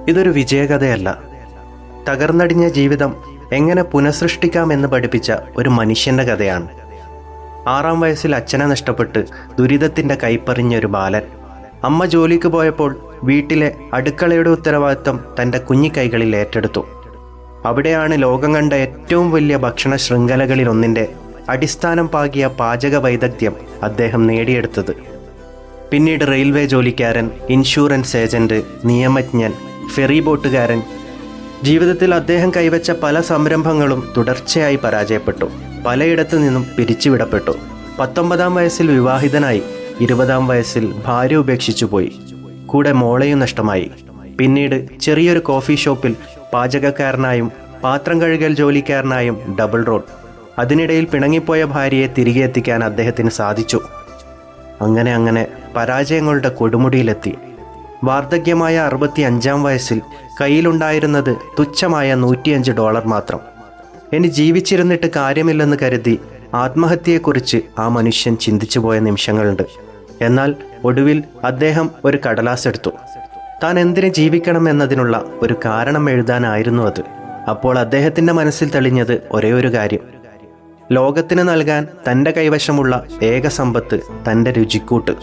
ഇതൊരു വിജയകഥയല്ല, തകർന്നടിഞ്ഞ ജീവിതം എങ്ങനെ പുനഃസൃഷ്ടിക്കാമെന്ന് പഠിപ്പിച്ച ഒരു മനുഷ്യൻ്റെ കഥയാണ്. 6-ാം വയസ്സിൽ അച്ഛനെ നഷ്ടപ്പെട്ട് ദുരിതത്തിൻ്റെ കൈപ്പറിഞ്ഞ ഒരു ബാലൻ. അമ്മ ജോലിക്ക് പോയപ്പോൾ വീട്ടിലെ അടുക്കളയുടെ ഉത്തരവാദിത്തം തൻ്റെ കുഞ്ഞിക്കൈകളിൽ ഏറ്റെടുത്തു. അവിടെയാണ് ലോകം കണ്ട ഏറ്റവും വലിയ ഭക്ഷണ ശൃംഖലകളിലൊന്നിൻ്റെ അടിസ്ഥാനം പാകിയ പാചക വൈദഗ്ധ്യം അദ്ദേഹം നേടിയെടുത്തത്. പിന്നീട് റെയിൽവേ ജോലിക്കാരൻ, ഇൻഷുറൻസ് ഏജന്റ്, നിയമജ്ഞൻ, ഫെറി ബോട്ടുകാരൻ. ജീവിതത്തിൽ അദ്ദേഹം കൈവച്ച പല സംരംഭങ്ങളും തുടർച്ചയായി പരാജയപ്പെട്ടു. പലയിടത്തു നിന്നും പിരിച്ചുവിടപ്പെട്ടു. 19-ാം വയസ്സിൽ വിവാഹിതനായി. 20-ാം വയസ്സിൽ ഭാര്യ ഉപേക്ഷിച്ചു പോയി. കൂടെ മോളെയും നഷ്ടമായി. പിന്നീട് ചെറിയൊരു കോഫി ഷോപ്പിൽ പാചകക്കാരനായും പാത്രം കഴുകൽ ജോലിക്കാരനായും ഡബിൾ റോൾ. അതിനിടയിൽ പിണങ്ങിപ്പോയ ഭാര്യയെ തിരികെ എത്തിക്കാൻ അദ്ദേഹത്തിന് സാധിച്ചു. അങ്ങനെ പരാജയങ്ങളുടെ കൊടുമുടിയിലെത്തി. വാർദ്ധക്യമായ 65-ാം വയസ്സിൽ കയ്യിലുണ്ടായിരുന്നത് തുച്ഛമായ $105 മാത്രം. ഇനി ജീവിച്ചിരുന്നിട്ട് കാര്യമില്ലെന്ന് കരുതി ആത്മഹത്യയെക്കുറിച്ച് ആ മനുഷ്യൻ ചിന്തിച്ചു പോയ നിമിഷങ്ങളുണ്ട്. എന്നാൽ ഒടുവിൽ അദ്ദേഹം ഒരു കടലാസ് എടുത്തു. താൻ എന്തിനു ജീവിക്കണം എന്നതിനുള്ള ഒരു കാരണം എഴുതാനായിരുന്നു അത്. അപ്പോൾ അദ്ദേഹത്തിൻ്റെ മനസ്സിൽ തെളിഞ്ഞത് ഒരേ ഒരു കാര്യം: ലോകത്തിന് നൽകാൻ തൻ്റെ കൈവശമുള്ള ഏക സമ്പത്ത് തൻ്റെ രുചിക്കൂട്ട്.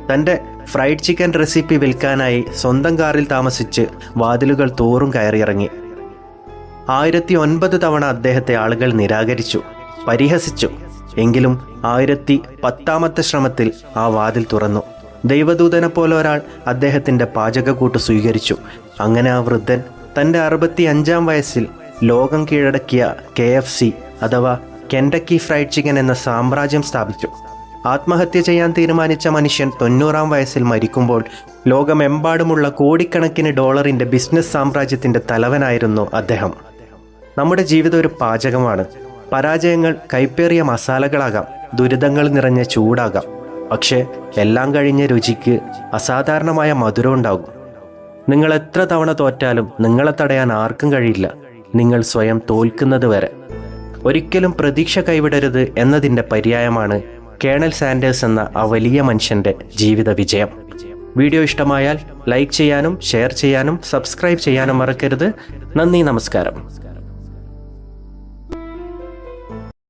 തൻ്റെ ഫ്രൈഡ് ചിക്കൻ റെസിപ്പി വിൽക്കാനായി സ്വന്തം കാറിൽ താമസിച്ച് വാതിലുകൾ തോറും കയറിയിറങ്ങി. 1009 തവണ അദ്ദേഹത്തെ ആളുകൾ നിരാകരിച്ചു, പരിഹസിച്ചു. എങ്കിലും 1010ാമത്തെ ശ്രമത്തിൽ ആ വാതിൽ തുറന്നു. ദൈവദൂതനെ പോലെ ഒരാൾ അദ്ദേഹത്തിൻ്റെ പാചകക്കൂട്ട് സ്വീകരിച്ചു. അങ്ങനെ ആ വൃദ്ധൻ തൻ്റെ 65-ാം വയസ്സിൽ ലോകം കീഴടക്കിയ KFC അഥവാ കെൻഡക്കി ഫ്രൈഡ് ചിക്കൻ എന്ന സാമ്രാജ്യം സ്ഥാപിച്ചു. ആത്മഹത്യ ചെയ്യാൻ തീരുമാനിച്ച മനുഷ്യൻ 90-ാം വയസ്സിൽ മരിക്കുമ്പോൾ ലോകമെമ്പാടുമുള്ള കോടിക്കണക്കിന് ഡോളറിൻ്റെ ബിസിനസ് സാമ്രാജ്യത്തിൻ്റെ തലവനായിരുന്നു അദ്ദേഹം. നമ്മുടെ ജീവിതം ഒരു പാചകമാണ്. പരാജയങ്ങൾ കൈപ്പേറിയ മസാലകളാകാം, ദുരിതങ്ങൾ നിറഞ്ഞ ചൂടാകാം. പക്ഷേ എല്ലാം കഴിഞ്ഞ രുചിക്ക് അസാധാരണമായ മധുരം ഉണ്ടാകും. നിങ്ങൾ എത്ര തവണ തോറ്റാലും നിങ്ങളെ തടയാൻ ആർക്കും കഴിയില്ല, നിങ്ങൾ സ്വയം തോൽക്കുന്നത് വരെ. ഒരിക്കലും പ്രതീക്ഷ കൈവിടരുത് എന്നതിൻ്റെ പര്യായമാണ് കേണൽ സാൻഡേഴ്സ് എന്ന ആ വലിയ മനുഷ്യൻ്റെ ജീവിത വിജയം. വീഡിയോ ഇഷ്ടമായാൽ ലൈക്ക് ചെയ്യാനും ഷെയർ ചെയ്യാനും സബ്സ്ക്രൈബ് ചെയ്യാനും മറക്കരുത്. നന്ദി, നമസ്കാരം.